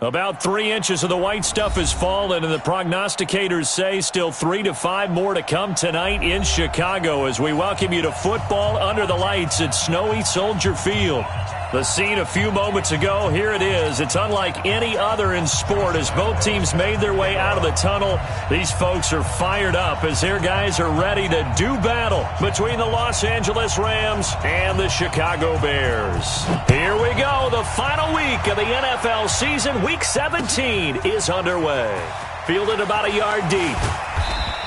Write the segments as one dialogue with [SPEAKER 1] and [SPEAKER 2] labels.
[SPEAKER 1] About 3 inches of the white stuff has fallen, and the prognosticators say still 3 to 5 more to come tonight in Chicago as we welcome you to football under the lights at snowy Soldier Field. The scene a few moments ago, here it is. It's unlike any other in sport as both teams made their way out of the tunnel. These folks are fired up as their guys are ready to do battle between the Los Angeles Rams and the Chicago Bears. Here we go. The final week of the NFL season. Week 17 is underway. Fielded about a yard deep.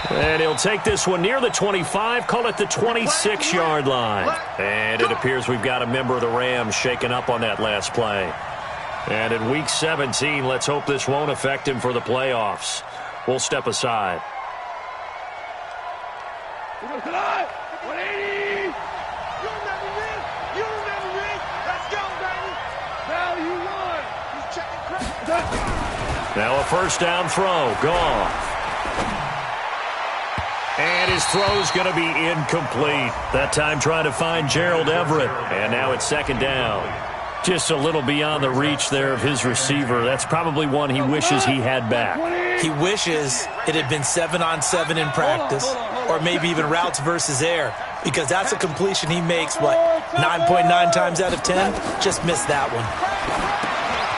[SPEAKER 1] And he'll take this one near the 25, call it the 26-yard line. And it appears we've got a member of the Rams shaken up on that last play. And in Week 17, let's hope this won't affect him for the playoffs. We'll step aside. Now a first down throw, Goff. And his throw's going to be incomplete. That time trying to find Gerald Everett. And now it's second down. Just a little beyond the reach there of his receiver. That's probably one he wishes he had back.
[SPEAKER 2] He wishes it had been 7-on-7 in practice, or maybe even routes versus air, because that's a completion he makes, 9.9 times out of 10? Just missed that one.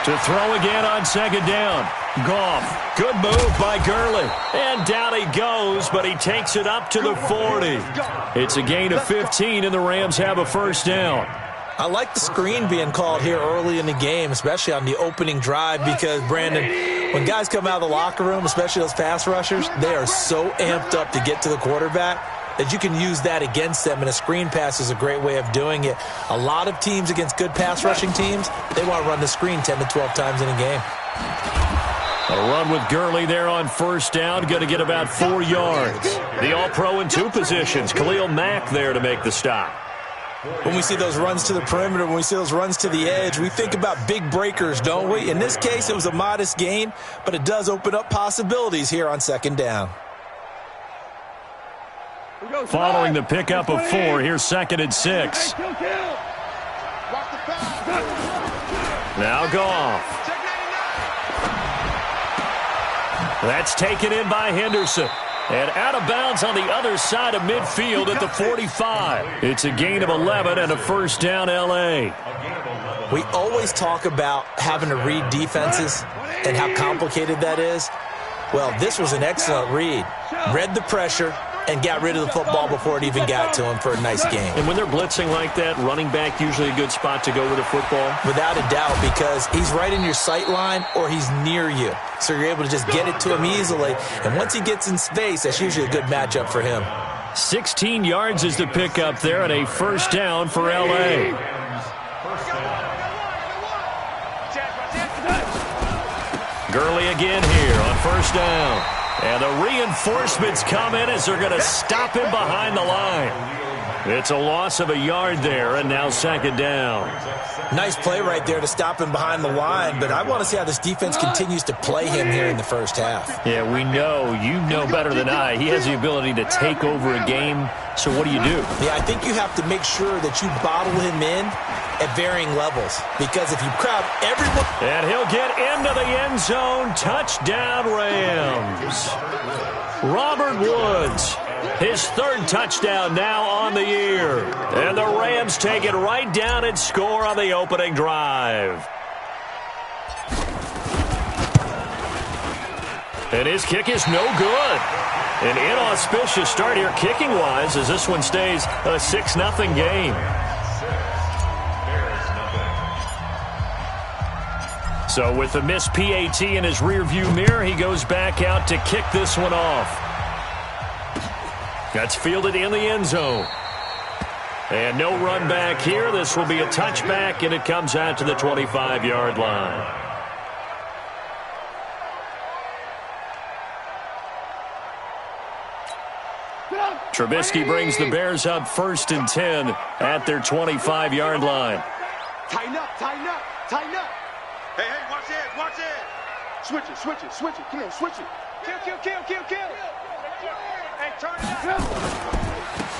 [SPEAKER 1] To throw again on second down. Goff, good move by Gurley. And down he goes, but he takes it up to the 40. It's a gain of 15, and the Rams have a first down.
[SPEAKER 2] I like the screen being called here early in the game, especially on the opening drive, because, Brandon, when guys come out of the locker room, especially those pass rushers, they are so amped up to get to the quarterback that you can use that against them, and a screen pass is a great way of doing it. A lot of teams against good pass rushing teams, they want to run the screen 10 to 12 times in a game.
[SPEAKER 1] A run with Gurley there on first down, going to get about 4 yards. The All-Pro in 2 positions, Khalil Mack there to make the stop.
[SPEAKER 2] When we see those runs to the perimeter, when we see those runs to the edge, we think about big breakers, don't we? In this case, it was a modest gain, but it does open up possibilities here on second down.
[SPEAKER 1] Following the pickup of 4, here's second and 6. Now Goff. That's taken in by Henderson. And out of bounds on the other side of midfield at the 45. It's a gain of 11 and a first down, L.A.
[SPEAKER 2] We always talk about having to read defenses and how complicated that is. Well, this was an excellent read. Read the pressure and got rid of the football before it even got to him for a nice game.
[SPEAKER 1] And when they're blitzing like that, running back usually a good spot to go with the football?
[SPEAKER 2] Without a doubt, because he's right in your sight line or he's near you. So you're able to just get it to him easily. And once he gets in space, that's usually a good matchup for him.
[SPEAKER 1] 16 yards is the pickup there and a first down for L.A. Gurley again here on first down. And the reinforcements come in as they're going to stop him behind the line. It's a loss of a yard there, and now second down.
[SPEAKER 2] Nice play right there to stop him behind the line, but I want to see how this defense continues to play him here in the first half.
[SPEAKER 1] Yeah, we know. You know better than I. He has the ability to take over a game, so what do you do?
[SPEAKER 2] Yeah, I think you have to make sure that you bottle him in at varying levels, because if you crowd everyone...
[SPEAKER 1] And he'll get into the end zone. Touchdown, Rams. Robert Woods, his 3rd touchdown now on the year. And the Rams take it right down and score on the opening drive. And his kick is no good. An inauspicious start here kicking-wise as this one stays a 6-0 game. So with the missed PAT in his rearview mirror, he goes back out to kick this one off. That's fielded in the end zone. And no run back here. This will be a touchback, and it comes out to the 25-yard line. Trubisky brings the Bears up 1st and 10 at their 25-yard line.
[SPEAKER 3] Tighten up, tighten up, tighten up. Hey, watch it, watch it. Switch it, switch it, switch it. Come on, switch it. Kill. Hey, turn it up.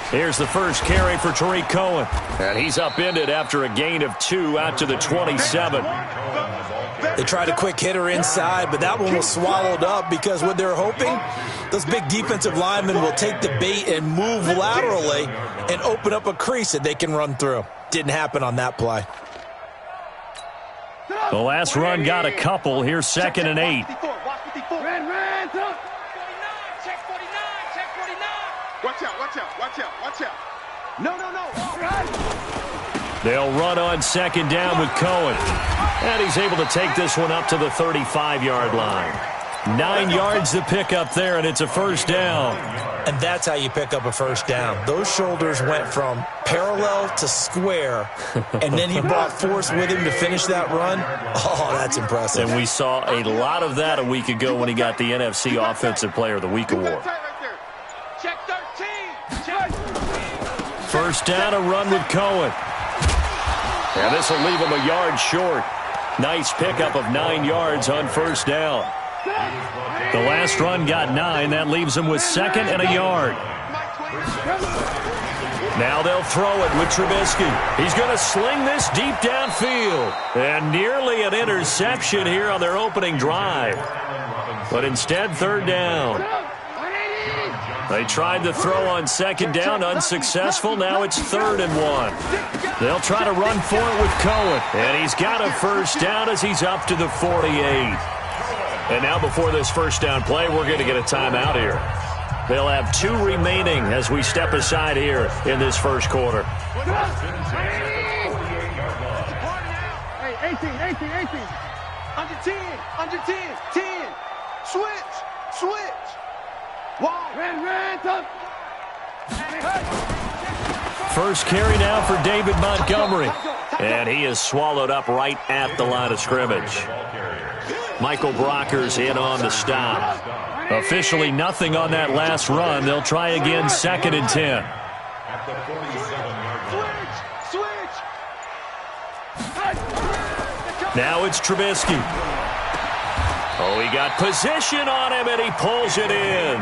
[SPEAKER 1] Here's the first carry for Tariq Cohen. And he's upended after a gain of 2 out to the 27.
[SPEAKER 2] They tried a quick hitter inside, but that one was swallowed up because what they're hoping, those big defensive linemen will take the bait and move laterally and open up a crease that they can run through. Didn't happen on that play.
[SPEAKER 1] The last run got a couple. Here's 2nd and 8.
[SPEAKER 3] Watch out, watch out, watch out, watch out. No.
[SPEAKER 1] They'll run on 2nd down with Cohen. And he's able to take this one up to the 35-yard line. 9 yards to pick up there, and it's a first down.
[SPEAKER 2] And that's how you pick up a first down. Those shoulders went from parallel to square, and then he brought force with him to finish that run. Oh, that's impressive.
[SPEAKER 1] And we saw a lot of that a week ago when he got the NFC Offensive Player of the Week award.
[SPEAKER 3] Check 13.
[SPEAKER 1] First down, a run with Cohen. And this will leave him a yard short. Nice pickup of 9 yards on first down. The last run got 9. That leaves him with 2nd and a yard. Now they'll throw it with Trubisky. He's going to sling this deep downfield. And nearly an interception here on their opening drive. But instead, 3rd down. They tried to throw on 2nd down, unsuccessful. Now it's 3rd and 1. They'll try to run for it with Cohen. And he's got a first down as he's up to the 48. And now before this first down play, we're going to get a timeout here. They'll have 2 remaining as we step aside here in this first quarter.
[SPEAKER 3] Hey, 18. Under 10. 10. Switch. Wall.
[SPEAKER 1] First carry now for David Montgomery. And he is swallowed up right at the line of scrimmage. Michael Brockers in on the stop. Officially nothing on that last run. They'll try again, 2nd and 10. Now it's Trubisky. Oh, he got position on him, and he pulls it in.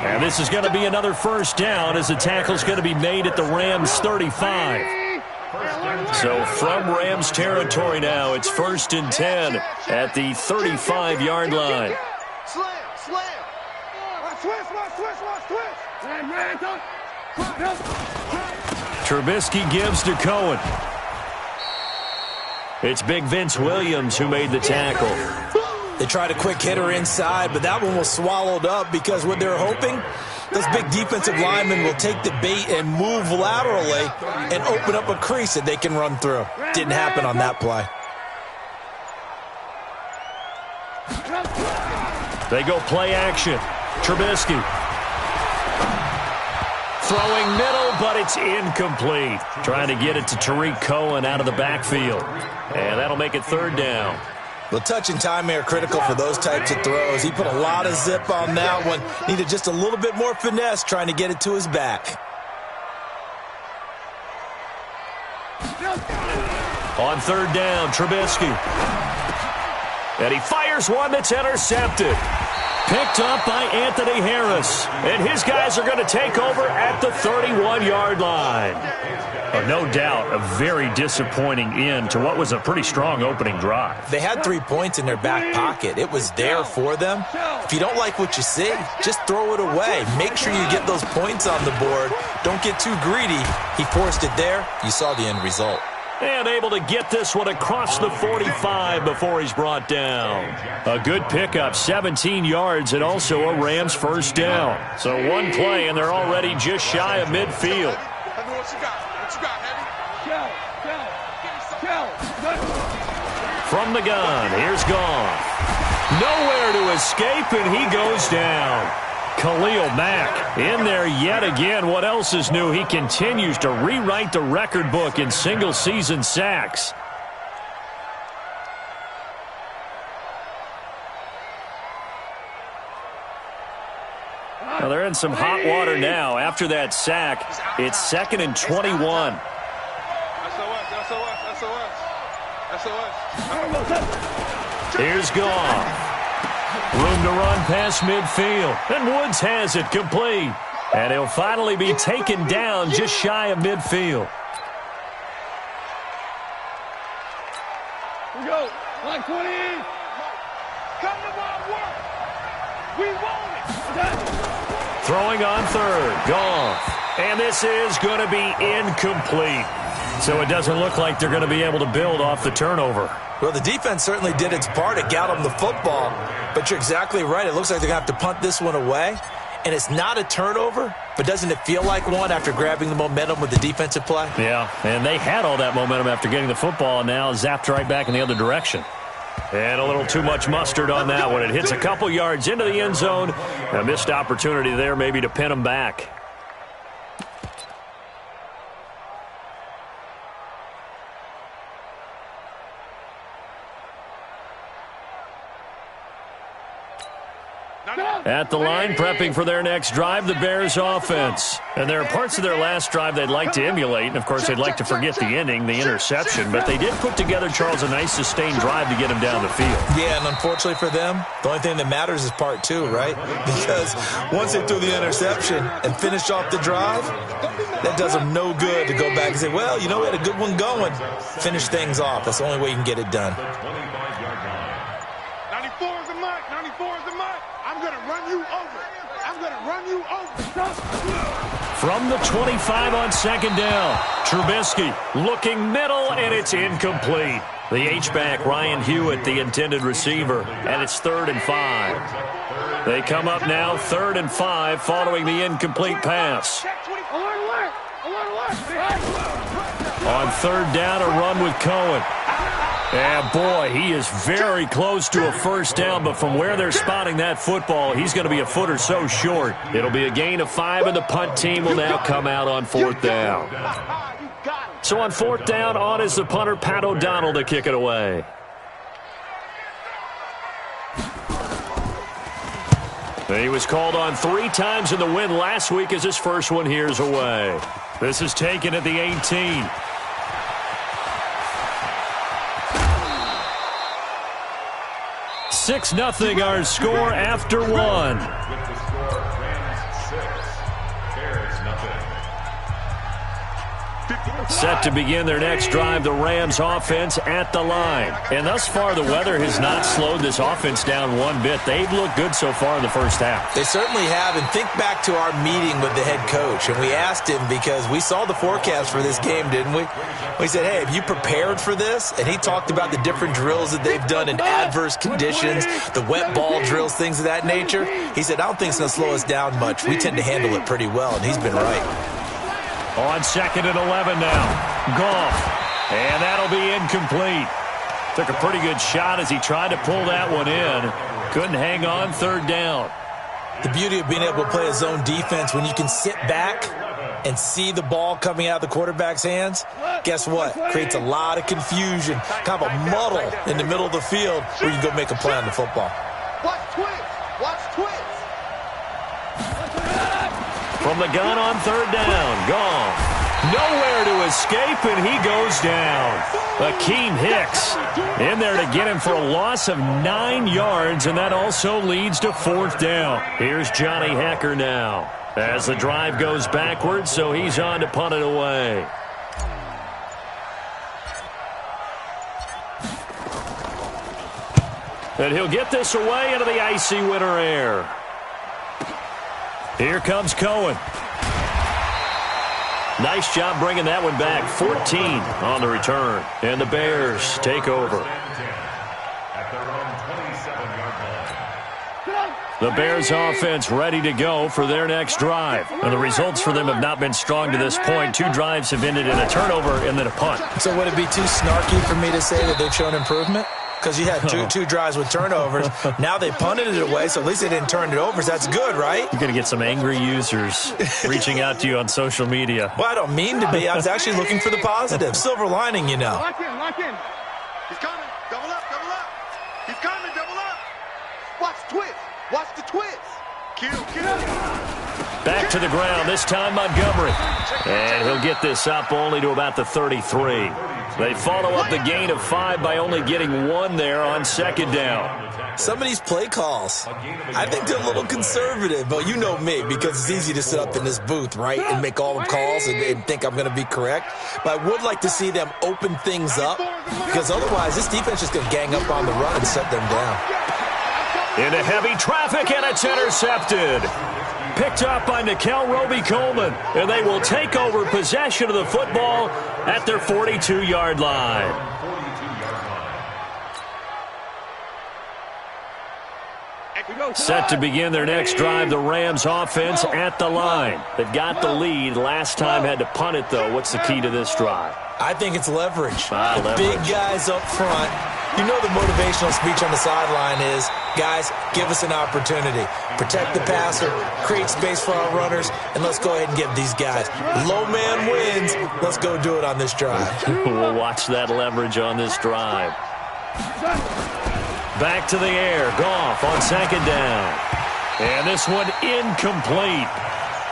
[SPEAKER 1] And this is going to be another first down as the tackle's going to be made at the Rams' 35. So from Rams territory now, it's 1st and 10 at the 35-yard line. Trubisky gives to Cohen. It's big Vince Williams who made the tackle.
[SPEAKER 2] They tried a quick hitter inside, but that one was swallowed up because what they're hoping, those big defensive linemen will take the bait and move laterally and open up a crease that they can run through. Didn't happen on that play.
[SPEAKER 1] They go play action. Trubisky. Throwing middle, but it's incomplete. Trying to get it to Tariq Cohen out of the backfield. And that'll make it 3rd down.
[SPEAKER 2] The touch and time are critical for those types of throws. He put a lot of zip on that one. Needed just a little bit more finesse trying to get it to his back.
[SPEAKER 1] On 3rd down, Trubisky. And he fires one that's intercepted. Picked up by Anthony Harris. And his guys are going to take over at the 31-yard line. No doubt, a very disappointing end to what was a pretty strong opening drive.
[SPEAKER 2] They had 3 points in their back pocket. It was there for them. If you don't like what you see, just throw it away. Make sure you get those points on the board. Don't get too greedy. He forced it there. You saw the end result.
[SPEAKER 1] And able to get this one across the 45 before he's brought down. A good pickup, 17 yards, and also a Rams first down. So one play, and they're already just shy of midfield. From the gun, here's Goff. Nowhere to escape, and he goes down. Khalil Mack in there yet again. What else is new? He continues to rewrite the record book in single-season sacks. Well, they're in some hot water now. After that sack, it's 2nd and 21. Here's Goff. Room to run past midfield. And Woods has it complete. And he'll finally be taken down just shy of midfield.
[SPEAKER 3] Here we go. Come to my work. We want it.
[SPEAKER 1] Throwing on third. Goff. And this is going to be incomplete. So it doesn't look like they're going to be able to build off the turnover.
[SPEAKER 2] Well, the defense certainly did its part to get them the football. But you're exactly right. It looks like they're going to have to punt this one away. And it's not a turnover, but doesn't it feel like one after grabbing the momentum with the defensive play?
[SPEAKER 1] Yeah, and they had all that momentum after getting the football, and now zapped right back in the other direction. And a little too much mustard on that one. It hits a couple yards into the end zone. A missed opportunity there maybe to pin them back. At the line, prepping for their next drive, the Bears offense. And there are parts of their last drive they'd like to emulate. And, of course, they'd like to forget the ending, the interception. But they did put together, Charles, a nice sustained drive to get him down the field.
[SPEAKER 2] Yeah, and unfortunately for them, the only thing that matters is part two, right? Because once they threw the interception and finished off the drive, that does them no good to go back and say, well, you know, we had a good one going. Finish things off. That's the only way you can get it done.
[SPEAKER 3] 94 is the mark. 94 is the mark. I'm going to run you over. I'm going to run you over.
[SPEAKER 1] From the 25 on second down, Trubisky looking middle, and it's incomplete. The H-back, Ryan Hewitt, the intended receiver, and it's 3rd and 5. They come up now 3rd and 5 following the incomplete pass. On third down, a run with Cohen. And, boy, he is very close to a first down, but from where they're spotting that football, he's going to be a foot or so short. It'll be a gain of 5, and the punt team will now come out on 4th down. So on 4th down, on is the punter, Pat O'Donnell, to kick it away. And he was called on 3 times in the win last week as his first one here's away. This is taken at the 18. Six nothing our score after one. Set to begin their next drive, the Rams offense at the line. And thus far, the weather has not slowed this offense down one bit. They've looked good so far in the first half.
[SPEAKER 2] They certainly have. And think back to our meeting with the head coach. And we asked him because we saw the forecast for this game, didn't we? We said, hey, have you prepared for this? And he talked about the different drills that they've done in adverse conditions, the wet ball drills, things of that nature. He said, I don't think it's going to slow us down much. We tend to handle it pretty well, and he's been right.
[SPEAKER 1] On 2nd and 11 now, Goff, and that'll be incomplete. Took a pretty good shot as he tried to pull that one in. Couldn't hang on 3rd down.
[SPEAKER 2] The beauty of being able to play a zone defense when you can sit back and see the ball coming out of the quarterback's hands, guess what? Creates a lot of confusion, kind of a muddle in the middle of the field where you can go make a play on the football.
[SPEAKER 3] Watch twist. Watch twist.
[SPEAKER 1] From the gun on 3rd down, Goff. Nowhere to escape, and he goes down. Akeem Hicks in there to get him for a loss of 9 yards, and that also leads to 4th down. Here's Johnny Hekker now as the drive goes backwards, so he's on to punt it away. And he'll get this away into the icy winter air. Here comes Cohen. Nice job bringing that one back. 14 on the return. And the Bears take over. The Bears offense ready to go for their next drive. And the results for them have not been strong to this point. 2 drives have ended in a turnover and then a punt.
[SPEAKER 2] So would it be too snarky for me to say that they've shown improvement? Because you had two drives with turnovers. Now they punted it away, so at least they didn't turn it over. So that's good, right?
[SPEAKER 1] You're going to get some angry users reaching out to you on social media.
[SPEAKER 2] Well, I don't mean to be. I was actually looking for the positive. Silver lining, you know.
[SPEAKER 3] Lock in, lock in. He's coming. Double up, double up. He's coming, double up. Watch twist. Watch the twist. Kill, kill.
[SPEAKER 1] Back to the ground, this time Montgomery. And he'll get this up only to about the 33. They follow up the gain of 5 by only getting 1 there on second down.
[SPEAKER 2] Some of these play calls, I think they're a little conservative, but you know me, because it's easy to sit up in this booth, right, and make all the calls and think I'm going to be correct. But I would like to see them open things up, because otherwise this defense is going to gang up on the run and set them down.
[SPEAKER 1] Into heavy traffic, and it's intercepted. Picked up by Nickel Roby-Coleman, and they will take over possession of the football at their 42-yard line. Set to begin their next drive, the Rams offense at the line. They've got the lead. Last time had to punt it, though. What's the key to this drive?
[SPEAKER 2] I think it's leverage.
[SPEAKER 1] Leverage.
[SPEAKER 2] Big guys up front. You know the motivational speech on the sideline is, guys, give us an opportunity. Protect the passer, create space for our runners, and let's go ahead and give these guys. Low man wins. Let's go do it on this drive.
[SPEAKER 1] We'll watch that leverage on this drive. Back to the air. Goff on second down. And this one incomplete.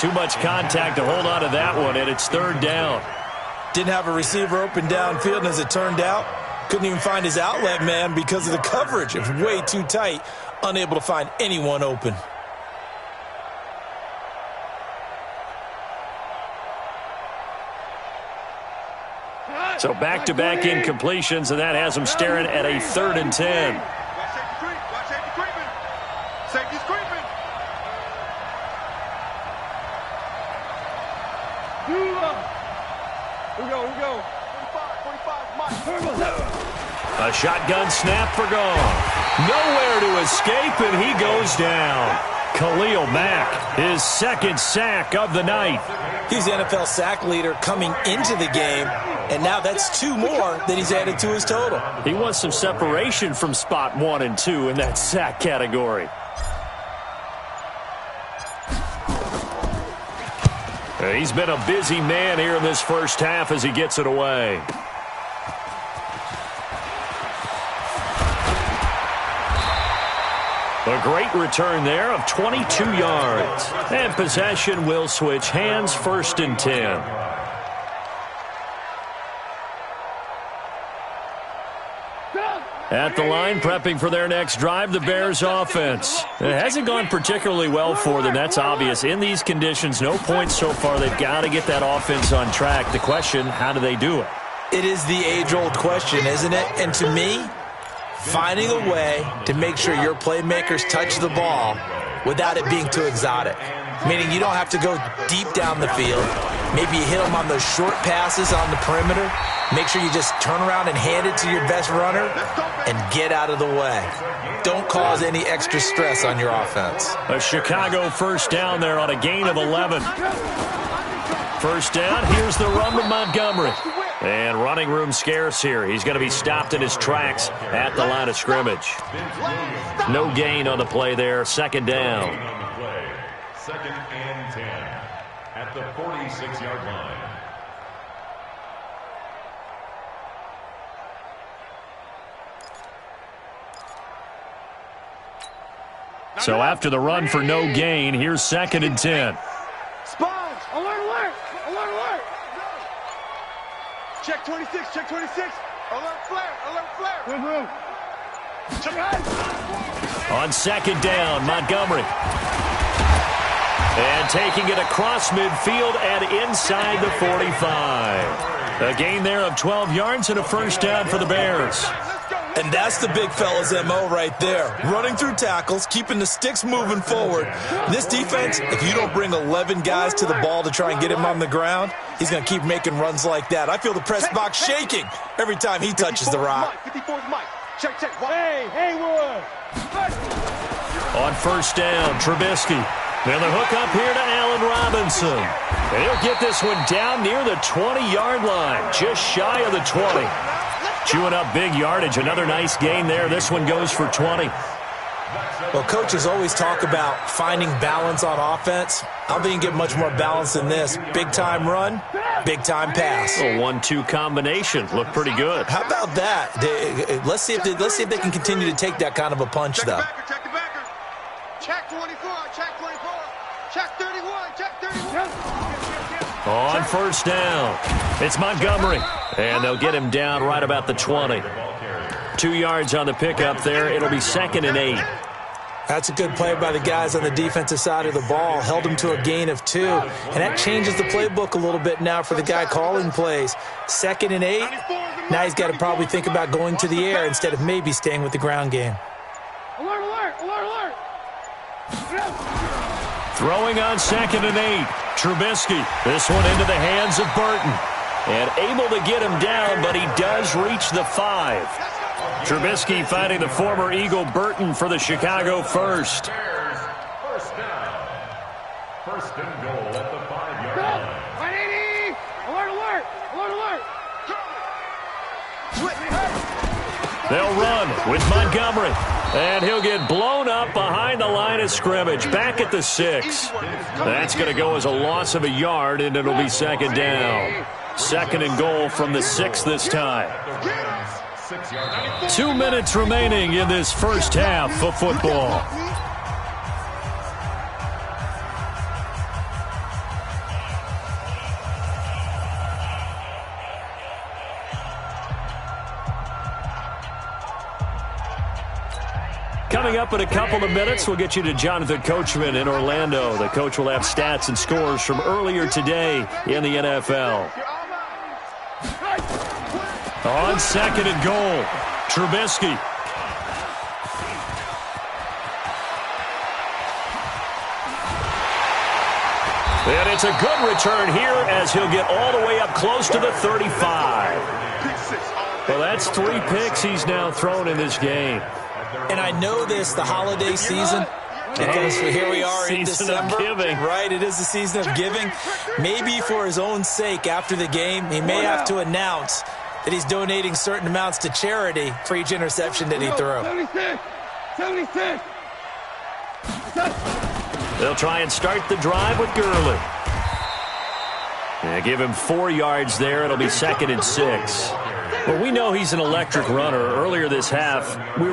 [SPEAKER 1] Too much contact to hold on to that one, and it's third down.
[SPEAKER 2] Didn't have a receiver open downfield, and as it turned out, couldn't even find his outlet man because of the coverage. It was way too tight, unable to find anyone open.
[SPEAKER 1] So back-to-back incompletions, and that has them staring at a 3rd and 10.
[SPEAKER 3] Safety's creeping. Here we go. 45, Mike.
[SPEAKER 1] A shotgun snap for Goff. Nowhere to escape, and he goes down. Khalil Mack, his 2nd sack of the night.
[SPEAKER 2] He's the NFL sack leader coming into the game, and now that's 2 more that he's added to his total.
[SPEAKER 1] He wants some separation from spot 1 and 2 in that sack category. He's been a busy man here in this first half as he gets it away. A great return there of 22 yards. And possession will switch hands, 1st and 10. At the line, prepping for their next drive, the Bears offense. It hasn't gone particularly well for them. That's obvious. In these conditions, no points so far. They've got to get that offense on track. The question, how do they do it?
[SPEAKER 2] It is the age-old question, isn't it? And to me, finding a way to make sure your playmakers touch the ball without it being too exotic. Meaning you don't have to go deep down the field. Maybe you hit them on those short passes on the perimeter. Make sure you just turn around and hand it to your best runner and get out of the way. Don't cause any extra stress on your offense.
[SPEAKER 1] A Chicago first down there on a gain of 11. First down, here's the run to Montgomery. And running room scarce here. He's going to be stopped in his tracks at the line of scrimmage. No gain on the play there. 2nd down.
[SPEAKER 4] 2nd and 10 at the 46-yard line.
[SPEAKER 1] So after the run for no gain, here's 2nd and 10.
[SPEAKER 3] Sponge! Alert! Check 26, check 26. Alert flare.
[SPEAKER 1] On 2nd down, Montgomery. And taking it across midfield and inside the 45. A gain there of 12 yards and a first down for the Bears.
[SPEAKER 2] And that's the big fella's MO right there. Running through tackles, keeping the sticks moving forward. This defense, if you don't bring 11 guys to the ball to try and get him on the ground, he's going to keep making runs like that. I feel the press box shaking every time he touches the rock.
[SPEAKER 3] 54's Mike. Check. Hey, Haywood.
[SPEAKER 1] On first down, Trubisky. And the hook up here to Allen Robinson. And he'll get this one down near the 20-yard line, just shy of the 20. Chewing up big yardage. Another nice gain there. This one goes for 20.
[SPEAKER 2] Well, coaches always talk about finding balance on offense. I don't think you can get much more balance than this. Big-time run, big-time pass.
[SPEAKER 1] A 1-2 combination. Looked pretty good.
[SPEAKER 2] How about that? Let's see if they can continue to take that kind of a punch, though.
[SPEAKER 3] Check the backer. Check 24, check 24. Check 31, check 31.
[SPEAKER 1] On first down, it's Montgomery. And they'll get him down right about the 20. 2 yards on the pickup there. It'll be 2nd and 8.
[SPEAKER 2] That's a good play by the guys on the defensive side of the ball. Held him to a gain of 2. And that changes the playbook a little bit now for the guy calling plays. 2nd and 8. Now he's got to probably think about going to the air instead of maybe staying with the ground game.
[SPEAKER 3] Alert, alert, alert, alert.
[SPEAKER 1] Throwing on 2nd and 8. Trubisky. This one into the hands of Burton. And able to get him down, but he does reach the 5. Trubisky finding the former Eagle Burton for the Chicago first.
[SPEAKER 4] First down. First and goal at the 5-yard line.
[SPEAKER 3] 180. Alert, alert, alert, alert.
[SPEAKER 1] They'll run with Montgomery. And he'll get blown up behind the line of scrimmage. Back at the 6. That's going to go as a loss of a yard, and it'll be 2nd down. 2nd and goal from the 6 this time. 2 minutes remaining in this first half of football. Coming up in a couple of minutes, we'll get you to Jonathan Coachman in Orlando. The coach will have stats and scores from earlier today in the NFL. On 2nd and goal, Trubisky. And it's a good return here as he'll get all the way up close to the 35. Well, that's 3 picks he's now thrown in this game.
[SPEAKER 2] And I know this, the holiday season, because here we are in December. Right, it is the season of giving. Maybe for his own sake after the game, he may have to announce that he's donating certain amounts to charity for each interception that he threw.
[SPEAKER 3] 76.
[SPEAKER 1] They'll try and start the drive with Gurley. They give him 4 yards there. It'll be 2nd and 6. Well, we know he's an electric runner. Earlier this half, you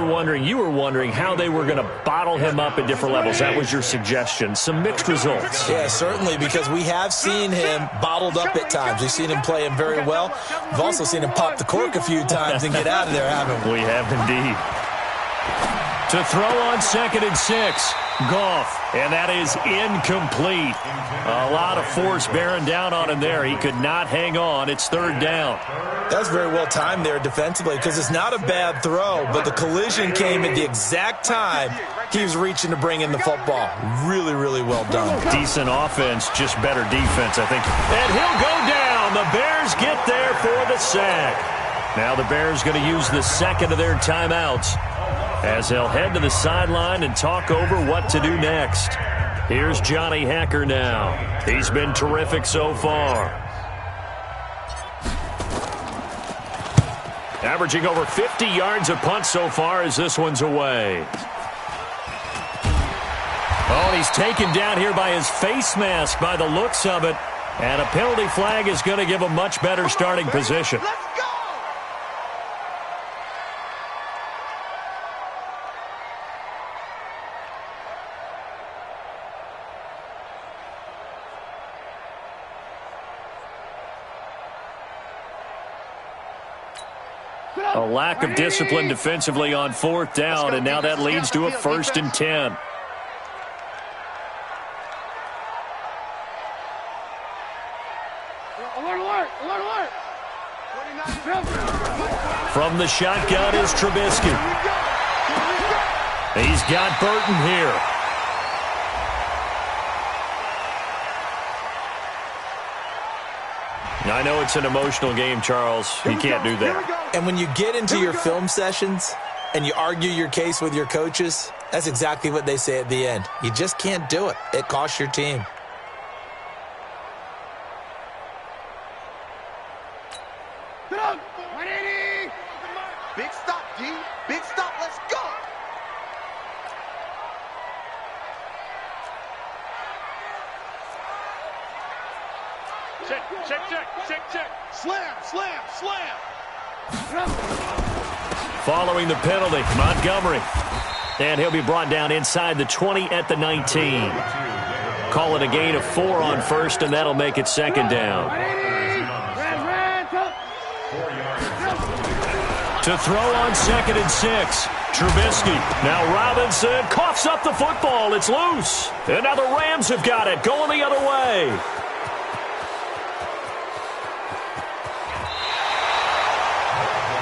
[SPEAKER 1] were wondering how they were going to bottle him up at different levels. That was your suggestion. Some mixed results.
[SPEAKER 2] Yeah, certainly, because we have seen him bottled up at times. We've seen him play him very well. We've also seen him pop the cork a few times and get out of there, haven't we?
[SPEAKER 1] We have indeed. To throw on 2nd and 6. Goff, and that is incomplete. A lot of force bearing down on him there. He could not hang on. It's 3rd down.
[SPEAKER 2] That's very well timed there defensively because it's not a bad throw, but the collision came at the exact time he was reaching to bring in the football. Really, really well done.
[SPEAKER 1] Decent offense, just better defense, I think. And he'll go down. The Bears get there for the sack. Now the Bears going to use the 2nd of their timeouts as they'll head to the sideline and talk over what to do next. Here's Johnny Hekker now. He's been terrific so far. Averaging over 50 yards a punt so far as this one's away. Oh, and he's taken down here by his face mask by the looks of it. And a penalty flag is going to give a much better starting position. A lack of discipline defensively on 4th down, and now that leads to a 1st and 10.
[SPEAKER 3] Alert, alert, alert, alert.
[SPEAKER 1] From the shotgun is Trubisky. He's got Burton here. I know it's an emotional game, Charles. You can't do that.
[SPEAKER 2] And when you get into your film sessions and you argue your case with your coaches, that's exactly what they say at the end. You just can't do it. It costs your team.
[SPEAKER 3] Get up. 180. Big stop, D. Big stop. Let's go. Check. Slam.
[SPEAKER 1] Following the penalty, Montgomery. And he'll be brought down inside the 20 at the 19. call it a gain of 4 on first, and that'll make it second down. To throw on 2nd and 6. Trubisky. Now Robinson coughs up the football. It's loose. And now the Rams have got it, going the other way.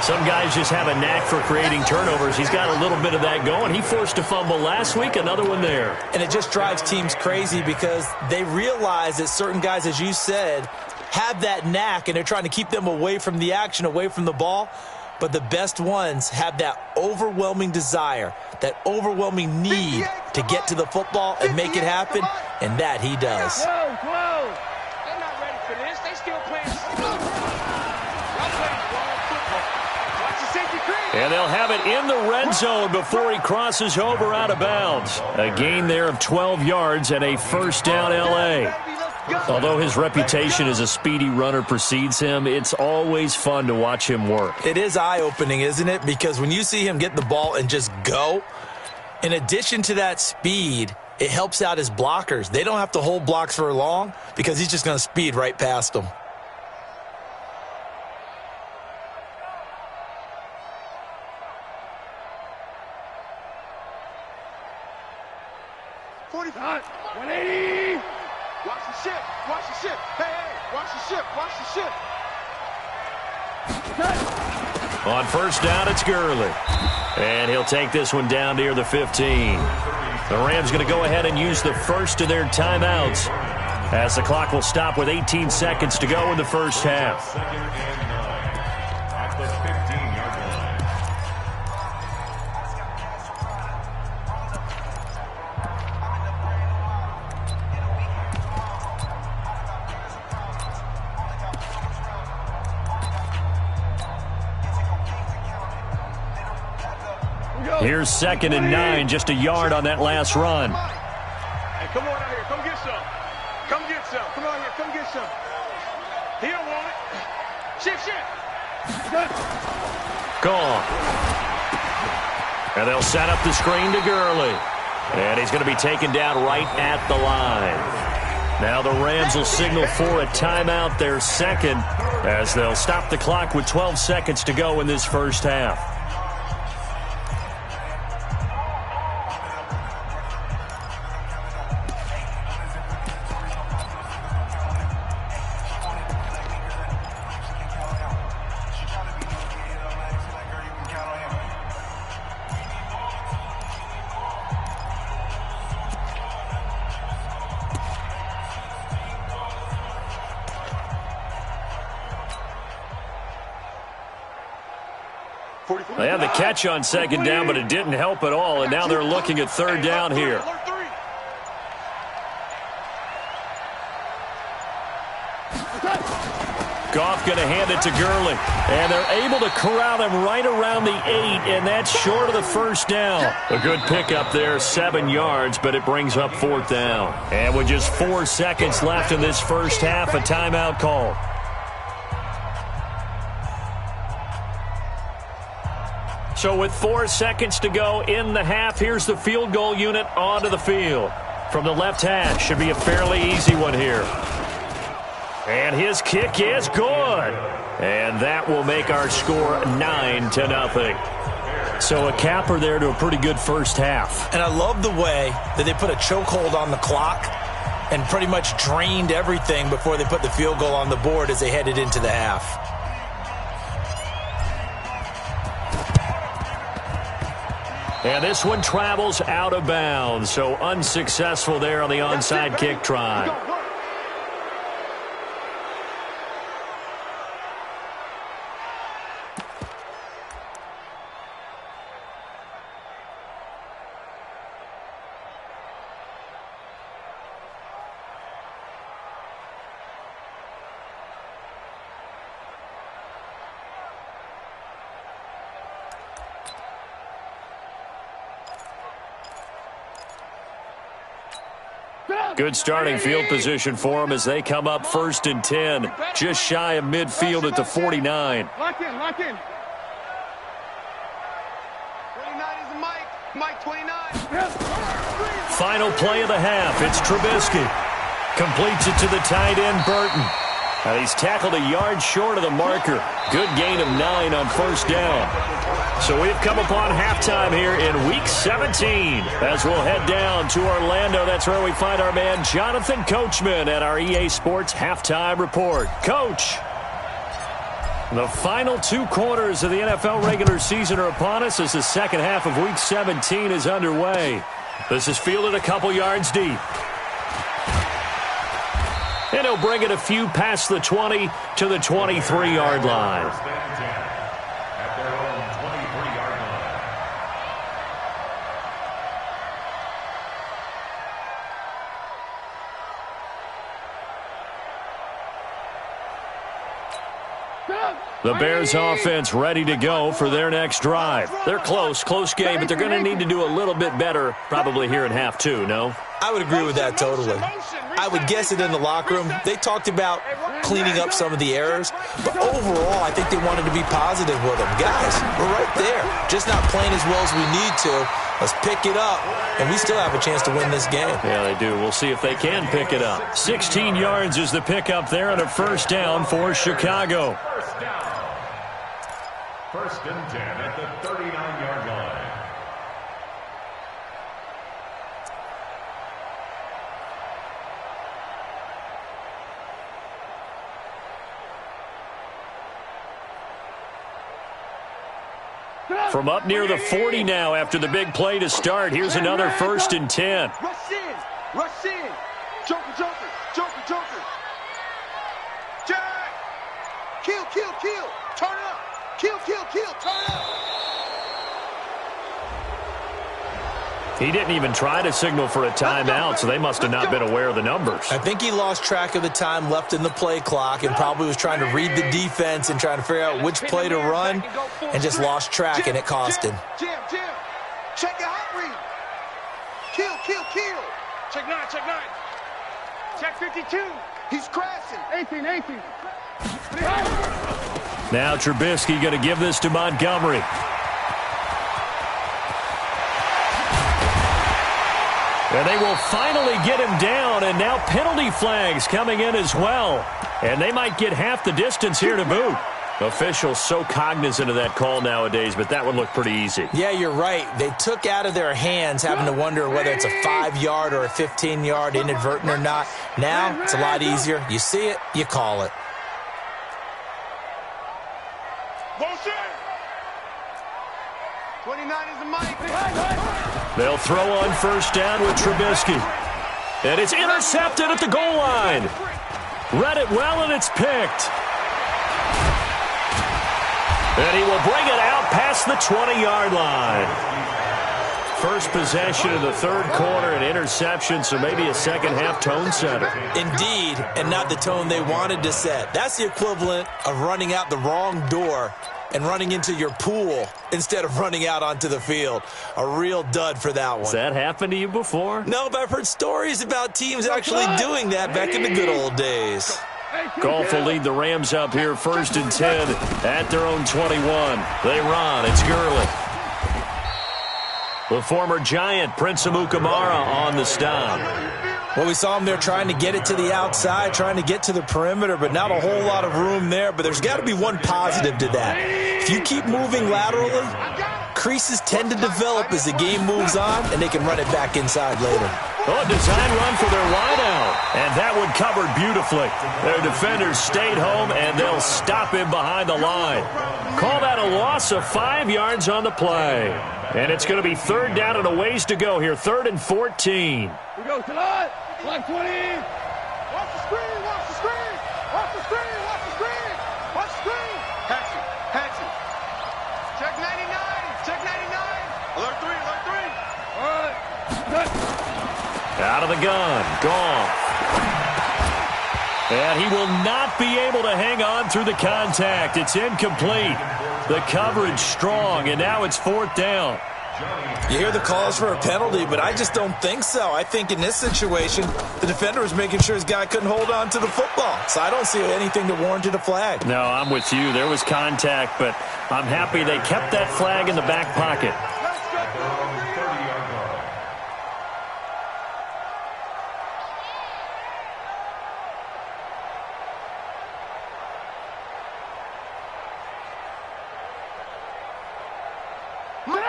[SPEAKER 1] Some guys just have a knack for creating turnovers. He's got a little bit of that going. He forced a fumble last week, another one there.
[SPEAKER 2] And it just drives teams crazy because they realize that certain guys, as you said, have that knack, and they're trying to keep them away from the action, away from the ball. But the best ones have that overwhelming desire, that overwhelming need to get to the football and make it happen, and that he does.
[SPEAKER 3] Whoa. They're not ready for this. They still playing.
[SPEAKER 1] And they'll have it in the red zone before he crosses over out of bounds. A gain there of 12 yards and a first down L.A. Although his reputation as a speedy runner precedes him, it's always fun to watch him work.
[SPEAKER 2] It is eye-opening, isn't it? Because when you see him get the ball and just go, in addition to that speed, it helps out his blockers. They don't have to hold blocks for long because he's just going to speed right past them.
[SPEAKER 1] On first down, it's Gurley. And he'll take this one down near the 15. The Rams going to go ahead and use the first of their timeouts as the clock will stop with 18 seconds to go in the first half. Here's 2nd and 9, just a yard on that last run.
[SPEAKER 3] Hey, come on out here. Come get some. Come get some. Come on here. Come get some. He don't want it. Shift.
[SPEAKER 1] Gone. And they'll set up the screen to Gurley. And he's going to be taken down right at the line. Now the Rams will signal for a timeout, their second, as they'll stop the clock with 12 seconds to go in this first half. They had the catch on 2nd down, but it didn't help at all, and now they're looking at 3rd down here. Goff going to hand it to Gurley, and they're able to corral him right around the 8, and that's short of the first down. A good pickup there, 7 yards, but it brings up 4th down. And with just 4 seconds left in this first half, a timeout call. So with 4 seconds to go in the half, here's the field goal unit onto the field. From the left hash, should be a fairly easy one here. And his kick is good. And that will make our score 9-0. So a capper there to a pretty good first half.
[SPEAKER 2] And I love the way that they put a chokehold on the clock and pretty much drained everything before they put the field goal on the board as they headed into the half.
[SPEAKER 1] And this one travels out of bounds, so unsuccessful there on the onside kick try. Good starting field position for them as they come up 1st and 10. Just shy of midfield at the 49.
[SPEAKER 3] Lock in. 29 is the Mike. Mike 29.
[SPEAKER 1] final play of the half. It's Trubisky. Completes it to the tight end, Burton. And he's tackled a yard short of the marker. Good gain of 9 on first down. So we've come upon halftime here in Week 17. As we'll head down to Orlando, that's where we find our man Jonathan Coachman at our EA Sports Halftime Report. Coach. The final 2 quarters of the NFL regular season are upon us as the second half of Week 17 is underway. This is fielded a couple yards deep. And he'll bring it a few past the 20 to the 23-yard line.
[SPEAKER 4] First and 10 at their own 23-yard line.
[SPEAKER 1] The Bears offense ready to go for their next drive. They're close game, but they're going to need to do a little bit better probably here in half 2, no?
[SPEAKER 2] I would agree with that totally. I would guess it in the locker room. They talked about cleaning up some of the errors, but overall, I think they wanted to be positive with them. Guys, we're right there. Just not playing as well as we need to. Let's pick it up, and we still have a chance to win this game.
[SPEAKER 1] Yeah, they do. We'll see if they can pick it up. 16 yards is the pickup there and a first down for Chicago.
[SPEAKER 4] First down. First and 10 at the 39-yard line.
[SPEAKER 1] From up near the 40 now after the big play to start. Here's another first and 10.
[SPEAKER 3] Rush in. Rush in. Joker, joker. Joker, joker. Jack. Kill, kill, kill. Turn it up. Kill, kill, kill. Turn it up.
[SPEAKER 1] He didn't even try to signal for a timeout, so they must have not been aware of the numbers.
[SPEAKER 2] I think he lost track of the time left in the play clock and probably was trying to read the defense and trying to figure out which play to run and just lost track, and it cost him.
[SPEAKER 3] Jim. Check your hot read. Kill, kill, kill. Check 9, check 9. Check 52. He's crashing. 18.
[SPEAKER 1] Now Trubisky going to give this to Montgomery. And they will finally get him down, and now penalty flags coming in as well. And they might get half the distance here to boot. Officials so cognizant of that call nowadays, but that one looked pretty easy.
[SPEAKER 2] Yeah, you're right. They took out of their hands having to wonder whether it's a 5-yard or a 15-yard inadvertent or not. Now, it's a lot easier. You see it, you call it.
[SPEAKER 3] Motion. 29 is the mic.
[SPEAKER 1] They'll throw on first down with Trubisky. And it's intercepted at the goal line. Read it well, and it's picked. And he will bring it out past the 20-yard line. First possession of the third quarter, an interception, so maybe a second-half tone setter.
[SPEAKER 2] Indeed, and not the tone they wanted to set. That's the equivalent of running out the wrong door and running into your pool instead of running out onto the field. A real dud for that one.
[SPEAKER 1] Has that happened to you before?
[SPEAKER 2] No, but I've heard stories about teams actually doing that back in the good old days.
[SPEAKER 1] Goff will lead the Rams up here first and 10 at their own 21. They run. It's Gurley. The former Giant, Prince Amukamara, on the stop.
[SPEAKER 2] Well, we saw him there trying to get it to the outside, trying to get to the perimeter, but not a whole lot of room there. But there's got to be one positive to that. If you keep moving laterally, creases tend to develop as the game moves on, and they can run it back inside later.
[SPEAKER 1] Oh, a design run for their wideout. And that one covered beautifully. Their defenders stayed home, and they'll stop him behind the line. Call that a loss of 5 yards on the play. And it's going to be third down and a ways to go here. 3rd and 14.
[SPEAKER 3] We go tonight. Clock 20. Watch the screen. Watch the screen. Watch the screen. Watch the screen. Watch the screen. Hatchet. Check 99. Check 99. Alert 3. Alert 3. All right. Good.
[SPEAKER 1] Out of the gun. Gone. And he will not be able to hang on through the contact. It's incomplete. The coverage strong, and now it's 4th down.
[SPEAKER 2] You hear the calls for a penalty, but I just don't think so. I think in this situation, the defender was making sure his guy couldn't hold on to the football. So I don't see anything that warranted a flag.
[SPEAKER 1] No, I'm with you. There was contact, but I'm happy they kept that flag in the back pocket.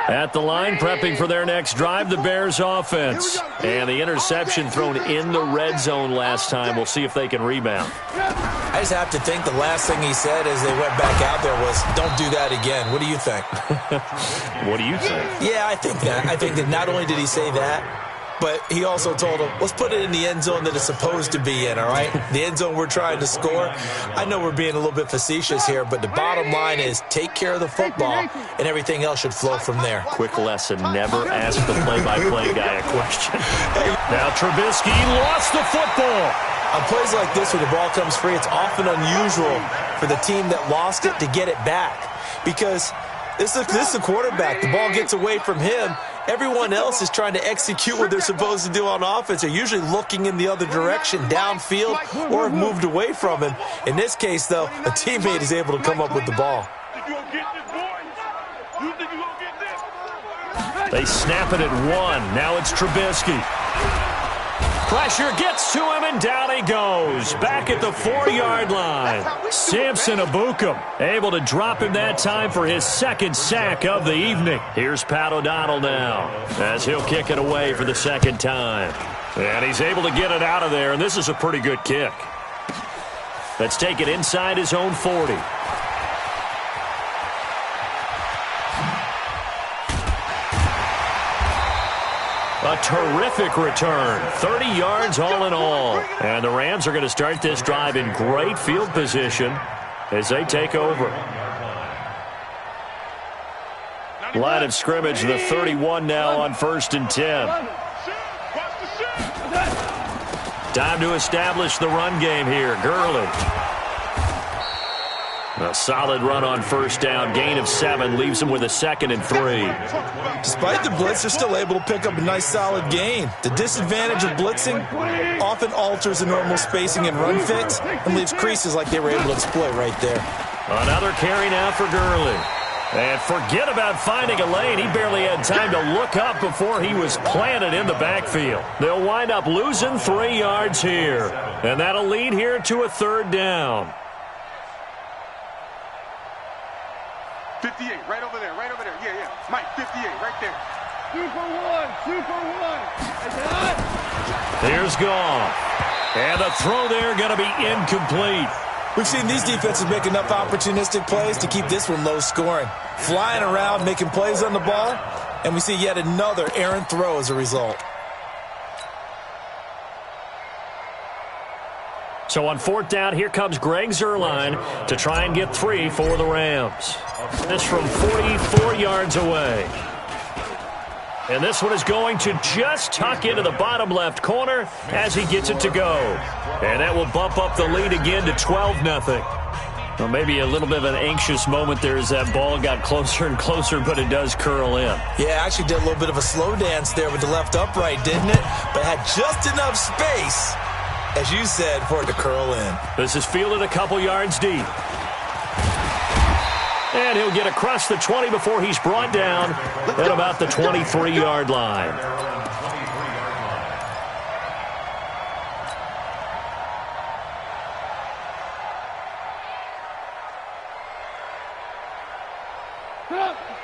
[SPEAKER 1] At the line, prepping for their next drive, the Bears offense. And the interception thrown in the red zone last time. We'll see if they can rebound.
[SPEAKER 2] I just have to think the last thing he said as they went back out there was, don't do that again. What do you think?
[SPEAKER 1] What do you think?
[SPEAKER 2] Yeah, I think that. I think that not only did he say that, but he also told him, let's put it in the end zone that it's supposed to be in, all right? The end zone we're trying to score. I know we're being a little bit facetious here, but the bottom line is take care of the football, and everything else should flow from there.
[SPEAKER 1] Quick lesson, never ask the play-by-play guy a question. Now Trubisky lost the football.
[SPEAKER 2] On plays like this where the ball comes free, it's often unusual for the team that lost it to get it back because this is the quarterback. The ball gets away from him. Everyone else is trying to execute what they're supposed to do on offense. They're usually looking in the other direction, downfield, or have moved away from him. In this case, though, a teammate is able to come up with the ball.
[SPEAKER 1] They snap it at 1. Now it's Trubisky. Pressure gets to him, and down he goes. Back at the 4-yard line. Samson Ebukam able to drop him that time for his second sack of the evening. Here's Pat O'Donnell now as he'll kick it away for the second time. And he's able to get it out of there, and this is a pretty good kick. Let's take it inside his own 40. A terrific return, 30 yards all in all. And the Rams are going to start this drive in great field position as they take over. Line of scrimmage, the 31 now on 1st and 10. Time to establish the run game here. Gurley. A solid run on 1st down. Gain of 7 leaves him with a 2nd and 3.
[SPEAKER 2] Despite the blitz, they're still able to pick up a nice solid gain. The disadvantage of blitzing often alters the normal spacing and run fits and leaves creases like they were able to exploit right there.
[SPEAKER 1] Another carry now for Gurley. And forget about finding a lane. He barely had time to look up before he was planted in the backfield. They'll wind up losing 3 yards here. And that'll lead here to a 3rd down.
[SPEAKER 3] 58, right over there. Yeah. Mike, 58, right there. 2 for 1.
[SPEAKER 1] Here's Goff. And the throw there going to be incomplete.
[SPEAKER 2] We've seen these defenses make enough opportunistic plays to keep this one low scoring. Flying around, making plays on the ball, and we see yet another errant throw as a result.
[SPEAKER 1] So on 4th down, here comes Greg Zuerlein to try and get 3 for the Rams. This from 44 yards away. And this one is going to just tuck into the bottom left corner as he gets it to go. And that will bump up the lead again to 12-0. Well, maybe a little bit of an anxious moment there as that ball got closer and closer, but it does curl in.
[SPEAKER 2] Yeah, actually did a little bit of a slow dance there with the left upright, didn't it? But had just enough space, as you said, for it to curl in.
[SPEAKER 1] This is fielded a couple yards deep. And he'll get across the 20 before he's brought down at about the 23-yard line.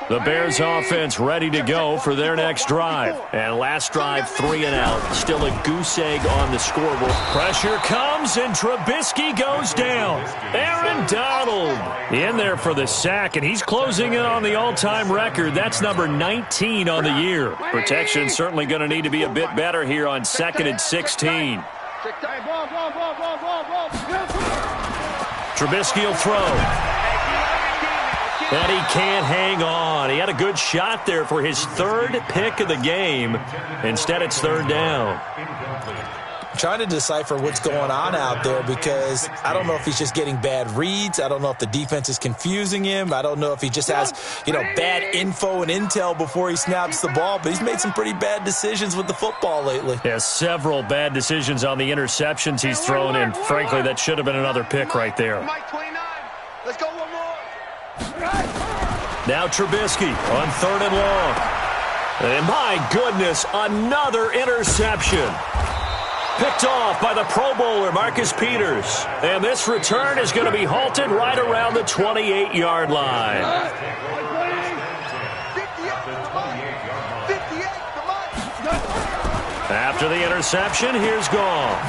[SPEAKER 1] The Bears offense ready to go for their next drive. And last drive, 3 and out. Still a goose egg on the scoreboard. Pressure comes, and Trubisky goes down. Aaron Donald in there for the sack, and he's closing in on the all-time record. That's number 19 on the year. Protection certainly going to need to be a bit better here on 2nd and 16. Trubisky will throw. And he can't hang on. He had a good shot there for his 3rd pick of the game. Instead, it's 3rd down.
[SPEAKER 2] I'm trying to decipher what's going on out there because I don't know if he's just getting bad reads. I don't know if the defense is confusing him. I don't know if he just has, bad info and intel before he snaps the ball. But he's made some pretty bad decisions with the football lately.
[SPEAKER 1] Yeah, several bad decisions on the interceptions he's thrown, and frankly, that should have been another pick right there.
[SPEAKER 3] Mike, 29. Let's go one more.
[SPEAKER 1] Now Trubisky on 3rd and long. And my goodness, another interception. Picked off by the Pro Bowler, Marcus Peters. And this return is going to be halted right around the 28-yard line. After the interception, here's Goff.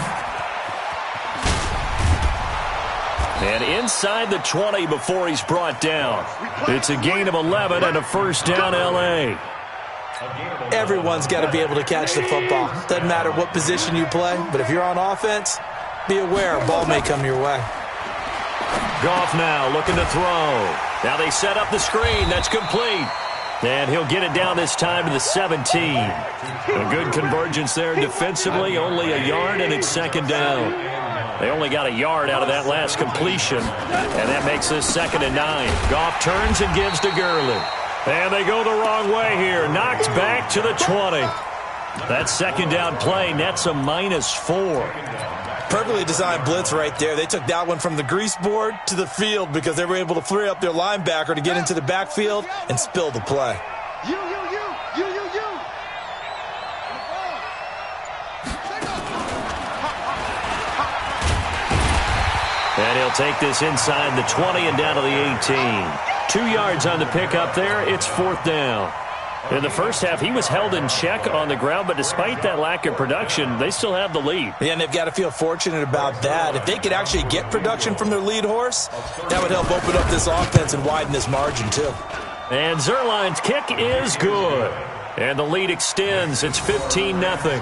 [SPEAKER 1] And inside the 20 before he's brought down. It's a gain of 11 and a first down, L.A.
[SPEAKER 2] Everyone's got to be able to catch the football. Doesn't matter what position you play, but if you're on offense, be aware a ball may come your way.
[SPEAKER 1] Goff now looking to throw. Now they set up the screen. That's complete. And he'll get it down this time to the 17. A good convergence there defensively. Only a yard, and it's second down. They only got a yard out of that last completion, and that makes this 2nd and 9. Goff turns and gives to Gurley. And they go the wrong way here. Knocked back to the 20. That second down play nets a -4.
[SPEAKER 2] Perfectly designed blitz right there. They took that one from the grease board to the field because they were able to free up their linebacker to get into the backfield and spill the play.
[SPEAKER 3] You.
[SPEAKER 1] And he'll take this inside the 20 and down to the 18. 2 yards on the pickup there. It's 4th down. In the first half, he was held in check on the ground, but despite that lack of production, they still have the lead.
[SPEAKER 2] Yeah, and they've got to feel fortunate about that. If they could actually get production from their lead horse, that would help open up this offense and widen this margin too.
[SPEAKER 1] And Zuerlein's kick is good. And the lead extends. It's 15-0.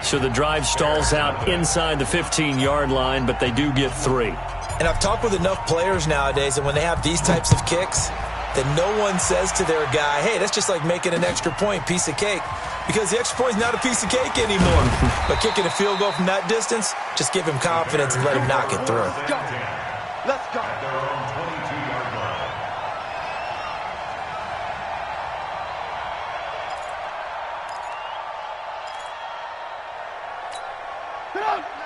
[SPEAKER 1] So the drive stalls out inside the 15-yard line, but they do get 3.
[SPEAKER 2] And I've talked with enough players nowadays, and when they have these types of kicks, that no one says to their guy, hey, that's just like making an extra point, piece of cake. Because the extra point is not a piece of cake anymore. But kicking a field goal from that distance, just give him confidence and let him knock it through.
[SPEAKER 3] Let's go.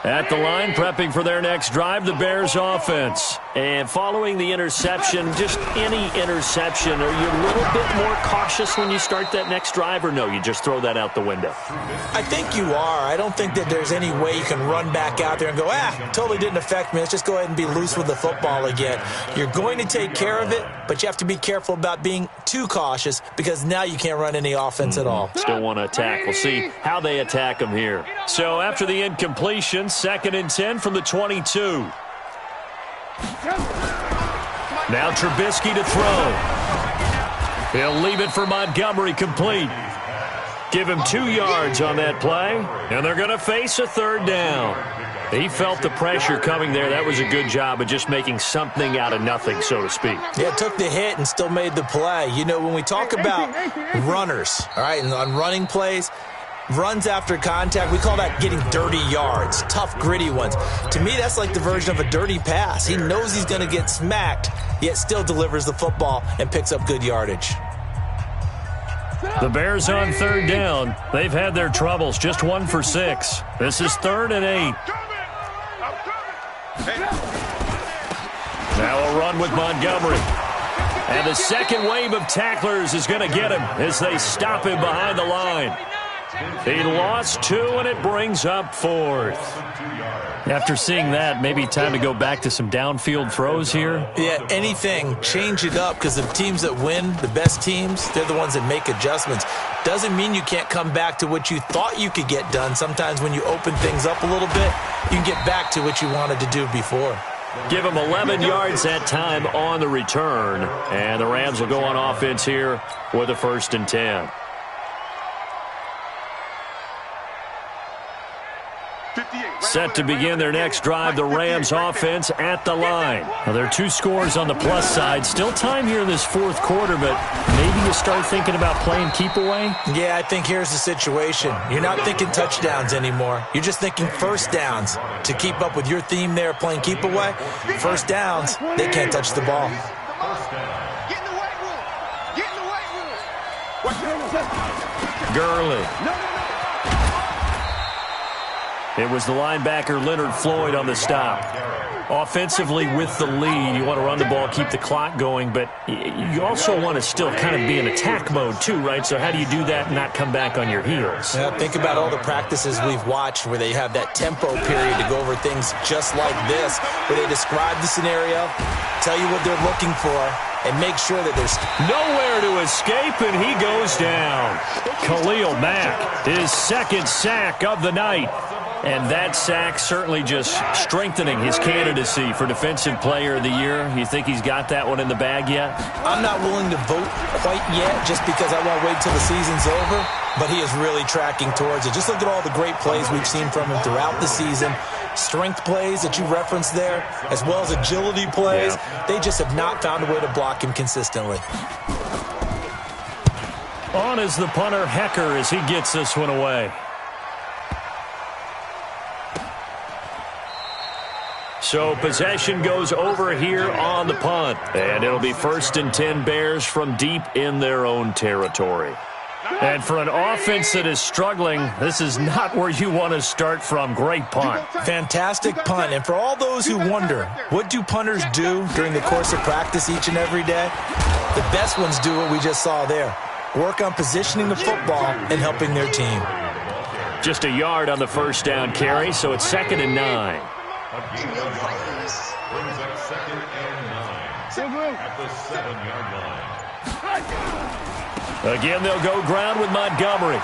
[SPEAKER 1] At the line, prepping for their next drive, the Bears offense. And following the interception, just any interception, are you a little bit more cautious when you start that next drive, or no, you just throw that out the window?
[SPEAKER 2] I think you are. I don't think that there's any way you can run back out there and go, totally didn't affect me. Let's just go ahead and be loose with the football again. You're going to take care of it, but you have to be careful about being too cautious because now you can't run any offense at all.
[SPEAKER 1] Still want to attack. We'll see how they attack them here. So after the incompletion, 2nd and 10 from the 22. Now Trubisky to throw. He'll leave it for Montgomery complete. Give him 2 yards on that play, and they're going to face a 3rd down. He felt the pressure coming there. That was a good job of just making something out of nothing, so to speak.
[SPEAKER 2] Yeah, took the hit and still made the play. You know, when we talk about runners, all right, and on running plays, runs after contact, we call that getting dirty yards, tough, gritty ones. To me, that's like the version of a dirty pass. He knows he's going to get smacked, yet still delivers the football and picks up good yardage.
[SPEAKER 1] The Bears on 3rd down. They've had their troubles, just 1 for 6. This is 3rd and 8. Now a run with Montgomery. And the second wave of tacklers is going to get him as they stop him behind the line. He lost 2, and it brings up 4th. After seeing that, maybe time to go back to some downfield throws here.
[SPEAKER 2] Yeah, anything. Change it up because the teams that win, the best teams, they're the ones that make adjustments. Doesn't mean you can't come back to what you thought you could get done. Sometimes when you open things up a little bit, you can get back to what you wanted to do before.
[SPEAKER 1] Give him 11 yards that time on the return. And the Rams will go on offense here with a 1st and 10. Set to begin their next drive, the Rams offense at the line. Now, there are 2 scores on the plus side. Still time here in this 4th quarter, but maybe you start thinking about playing keep away?
[SPEAKER 2] Yeah, I think here's the situation. You're not thinking touchdowns anymore. You're just thinking 1st downs. To keep up with your theme there, playing keep away, 1st downs, they can't touch the ball.
[SPEAKER 3] Get in the weight room. Get in the weight room.
[SPEAKER 1] Gurley. It was the linebacker Leonard Floyd on the stop. Offensively with the lead, you want to run the ball, keep the clock going, but you also want to still kind of be in attack mode too, right? So how do you do that and not come back on your heels?
[SPEAKER 2] Yeah, think about all the practices we've watched where they have that tempo period to go over things just like this, where they describe the scenario, tell you what they're looking for, and make sure that there's
[SPEAKER 1] nowhere to escape, and he goes down. Khalil Mack, his second sack of the night. And that sack certainly just strengthening his candidacy for Defensive Player of the Year. You think he's got that one in the bag yet?
[SPEAKER 2] I'm not willing to vote quite yet just because I want to wait till the season's over, but he is really tracking towards it. Just look at all the great plays we've seen from him throughout the season. Strength plays that you referenced there, as well as agility plays. Yeah. They just have not found a way to block him consistently.
[SPEAKER 1] On is the punter, Hecker, as he gets this one away. So possession goes over here on the punt. And it'll be 1st and 10 Bears from deep in their own territory. And for an offense that is struggling, this is not where you want to start from. Great punt.
[SPEAKER 2] Fantastic punt. And for all those who wonder, what do punters do during the course of practice each and every day? The best ones do what we just saw there. Work on positioning the football and helping their team.
[SPEAKER 1] Just a yard on the first down carry, so it's 2nd and 9.
[SPEAKER 4] Brings up 2nd and 9 at the 7-yard line.
[SPEAKER 1] Again, they'll go ground with Montgomery.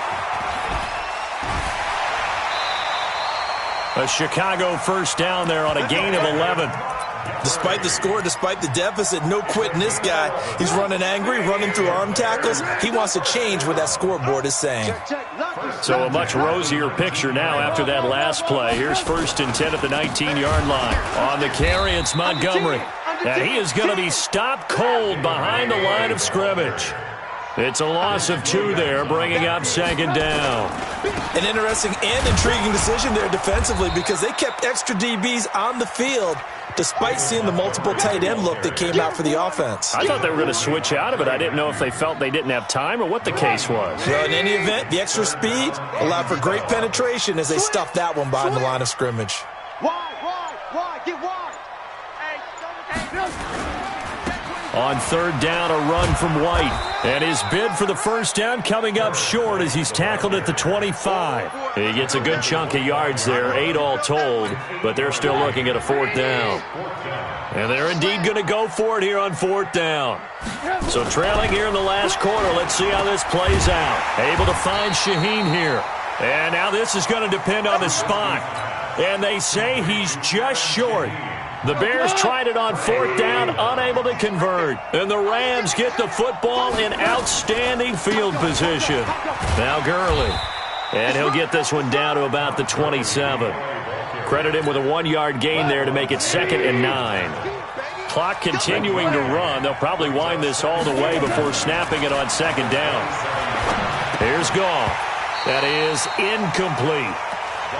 [SPEAKER 1] A Chicago first down there on a gain of 11.
[SPEAKER 2] Despite the score, despite the deficit, no quitting this guy. He's running angry, running through arm tackles. He wants to change what that scoreboard is saying.
[SPEAKER 1] So a much rosier picture now after that last play. Here's 1st and 10 at the 19-yard line. On the carry, it's Montgomery. And he is going to be stopped cold behind the line of scrimmage. It's a loss of 2 there, bringing up 2nd down.
[SPEAKER 2] An interesting and intriguing decision there defensively because they kept extra DBs on the field despite seeing the multiple tight end look that came out for the offense.
[SPEAKER 1] I thought they were going to switch out of it. I didn't know if they felt they didn't have time or what the case was.
[SPEAKER 2] Well, in any event, the extra speed allowed for great penetration as they stuffed that one behind the line of scrimmage.
[SPEAKER 3] Wide, get wide.
[SPEAKER 1] On 3rd down, a run from White. And his bid for the first down coming up short as he's tackled at the 25. He gets a good chunk of yards there, 8 all told, but they're still looking at a 4th down. And they're indeed going to go for it here on 4th down. So trailing here in the last quarter, let's see how this plays out. Able to find Shaheen here. And now this is going to depend on the spot. And they say he's just short. The Bears tried it on 4th down, unable to convert. And the Rams get the football in outstanding field position. Now Gurley. And he'll get this one down to about the 27. Credit him with a 1-yard gain there to make it 2nd and 9. Clock continuing to run. They'll probably wind this all the way before snapping it on 2nd down. Here's Goff. That is incomplete.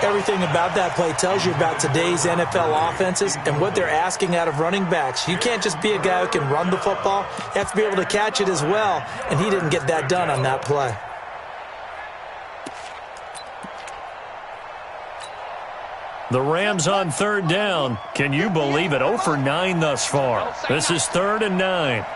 [SPEAKER 2] Everything about that play tells you about today's NFL offenses and what they're asking out of running backs. You can't just be a guy who can run the football. You have to be able to catch it as well, and he didn't get that done on that play.
[SPEAKER 1] The Rams on 3rd down. Can you believe it? 0 for 9 thus far. This is 3rd and 9.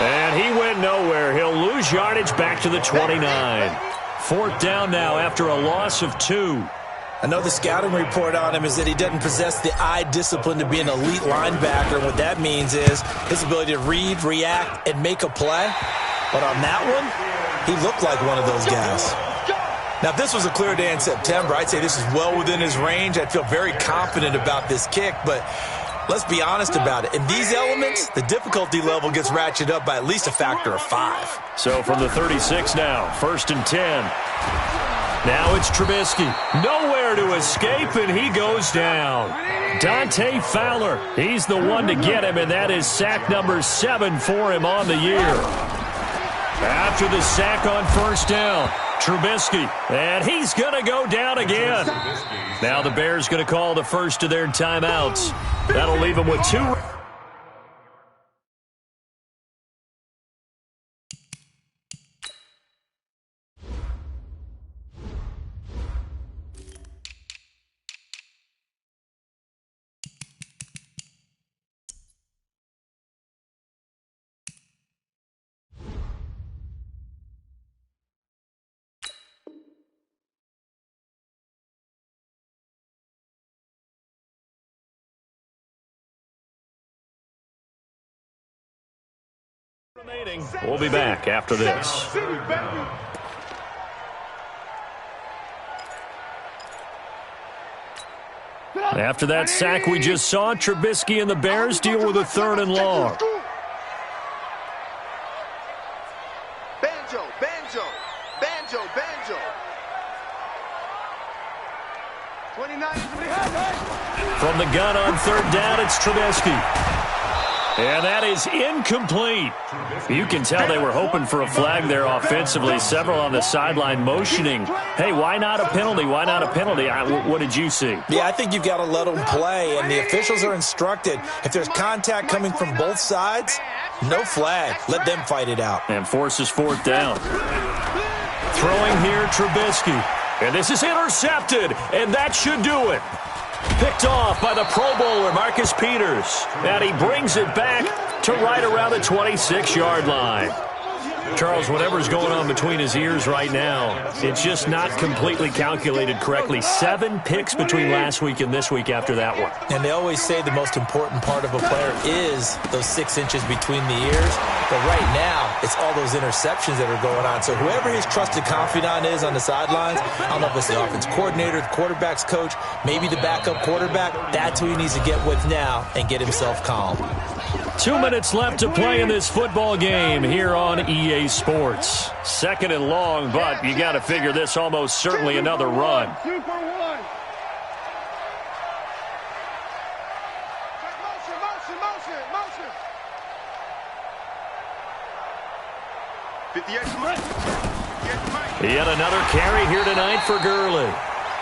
[SPEAKER 1] And he went nowhere. He'll lose yardage back to the 29. 4th down now after a loss of 2.
[SPEAKER 2] I know the scouting report on him is that he doesn't possess the eye discipline to be an elite linebacker. And what that means is his ability to read, react, and make a play. But on that one, he looked like one of those guys. Now, if this was a clear day in September, I'd say this is well within his range. I'd feel very confident about this kick, but let's be honest about it. In these elements, the difficulty level gets ratcheted up by at least a factor of 5.
[SPEAKER 1] So from the 36 now, 1st and 10. Now it's Trubisky. Nowhere to escape, and he goes down. Dante Fowler, he's the one to get him, and that is sack number 7 for him on the year. After the sack on 1st down, Trubisky, and he's going to go down again. Now the Bears going to call the first of their timeouts. That'll leave them with 2. Remaining. We'll be back after this. After that sack we just saw, Trubisky and the Bears deal with a 3rd and long.
[SPEAKER 3] Banjo, banjo, banjo, banjo. 29.
[SPEAKER 1] From the gun on 3rd down, it's Trubisky. And that is incomplete. You can tell they were hoping for a flag there offensively. Several on the sideline motioning, hey, why not a penalty? Why not a penalty? What did you see?
[SPEAKER 2] Yeah, I think you've got to let them play, and the officials are instructed. If there's contact coming from both sides, no flag. Let them fight it out.
[SPEAKER 1] And forces 4th down. Throwing here, Trubisky. And this is intercepted, and that should do it. Picked off by the Pro Bowler, Marcus Peters. And he brings it back to right around the 26-yard line. Charles, whatever's going on between his ears right now, it's just not completely calculated correctly. 7 picks between last week and this week after that one.
[SPEAKER 2] And they always say the most important part of a player is those 6 inches between the ears. But right now, it's all those interceptions that are going on. So whoever his trusted confidant is on the sidelines, I don't know if it's the offense coordinator, the quarterback's coach, maybe the backup quarterback, that's who he needs to get with now and get himself calm.
[SPEAKER 1] 2 minutes left to play in this football game here on EA Sports. 2nd and long, but you got to figure this almost certainly another run.
[SPEAKER 3] 58.
[SPEAKER 1] Yet another carry here tonight for Gurley.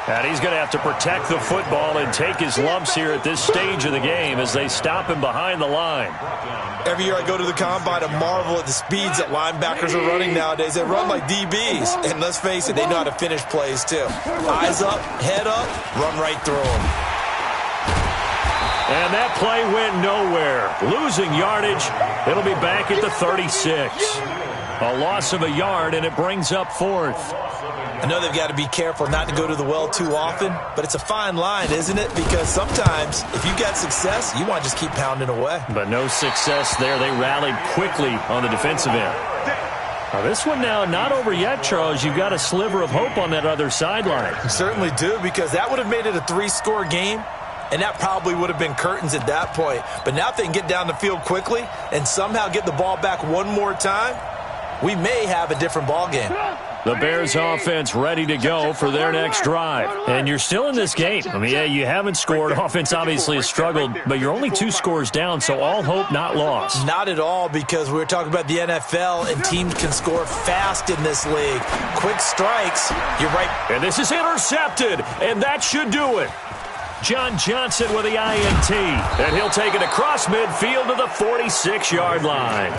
[SPEAKER 1] And he's going to have to protect the football and take his lumps here at this stage of the game as they stop him behind the line.
[SPEAKER 2] Every year I go to the combine and marvel at the speeds that linebackers are running nowadays. They run like DBs. And let's face it, they know how to finish plays too. Eyes up, head up, run right through them.
[SPEAKER 1] And that play went nowhere. Losing yardage. It'll be back at the 36. A loss of a yard, and it brings up 4th.
[SPEAKER 2] I know they've got to be careful not to go to the well too often, but it's a fine line, isn't it? Because sometimes, if you got success, you want to just keep pounding away.
[SPEAKER 1] But no success there. They rallied quickly on the defensive end. Now, this one now not over yet, Charles. You've got a sliver of hope on that other sideline.
[SPEAKER 2] You certainly do, because that would have made it a 3-score game, and that probably would have been curtains at that point. But now if they can get down the field quickly and somehow get the ball back one more time, we may have a different ball game.
[SPEAKER 1] The Bears offense ready to go for their next drive. And you're still in this game. I mean, yeah, you haven't scored. Offense obviously has struggled, but you're only 2 scores down, so all hope not lost.
[SPEAKER 2] Not at all, because we were talking about the NFL, and teams can score fast in this league. Quick strikes, you're right.
[SPEAKER 1] And this is intercepted, and that should do it. John Johnson with the INT, and he'll take it across midfield to the 46-yard line.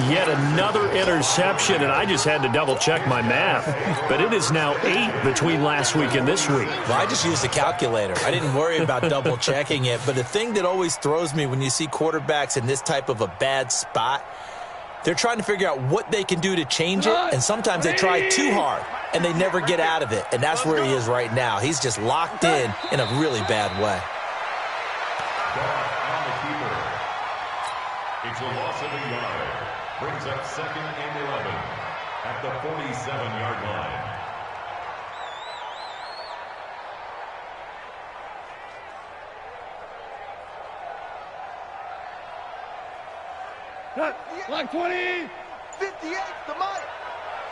[SPEAKER 1] Yet another interception, and I just had to double-check my math. But it is now 8 between last week and this week.
[SPEAKER 2] Well, I just used a calculator. I didn't worry about double-checking it. But the thing that always throws me when you see quarterbacks in this type of a bad spot, they're trying to figure out what they can do to change it, and sometimes they try too hard, and they never get out of it. And that's where he is right now. He's just locked in a really bad way.
[SPEAKER 4] It's a loss of a yard. Brings up 2nd and 11 at the 47-yard line.
[SPEAKER 3] Like 20. 58, the mic.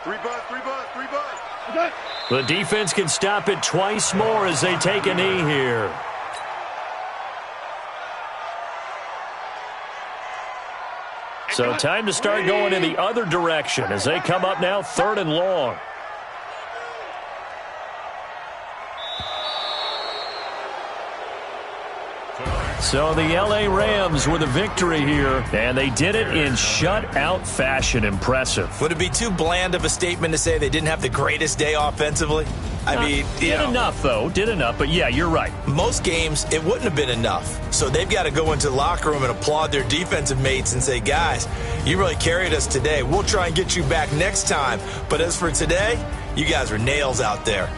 [SPEAKER 3] 3 buzz, 3 buzz, 3 buzz. Okay.
[SPEAKER 1] The defense can stop it twice more as they take a knee here. So time to start going in the other direction as they come up now 3rd and long. So the L.A. Rams with a victory here, and they did it in shutout fashion. Impressive.
[SPEAKER 2] Would it be too bland of a statement to say they didn't have the greatest day offensively? I mean,
[SPEAKER 1] did enough, though. Did enough, but yeah, you're right.
[SPEAKER 2] Most games, it wouldn't have been enough. So they've got to go into the locker room and applaud their defensive mates and say, guys, you really carried us today. We'll try and get you back next time. But as for today, you guys were nails out there.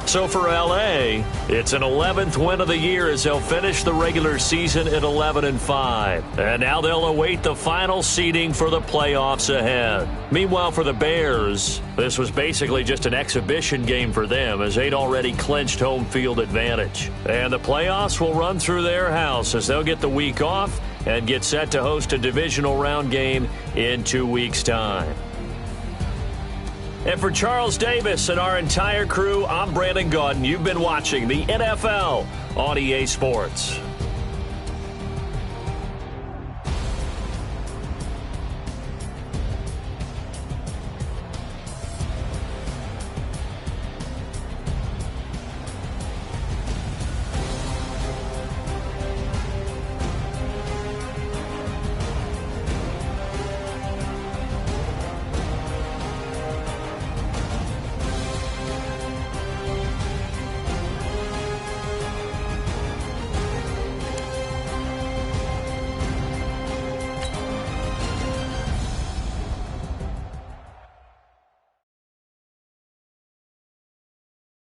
[SPEAKER 1] So for L.A., it's an 11th win of the year as they'll finish the regular season at 11-5. And now they'll await the final seeding for the playoffs ahead. Meanwhile, for the Bears, this was basically just an exhibition game for them as they'd already clinched home field advantage. And the playoffs will run through their house as they'll get the week off and get set to host a divisional round game in 2 weeks' time. And for Charles Davis and our entire crew, I'm Brandon Gaudin. You've been watching the NFL on EA Sports.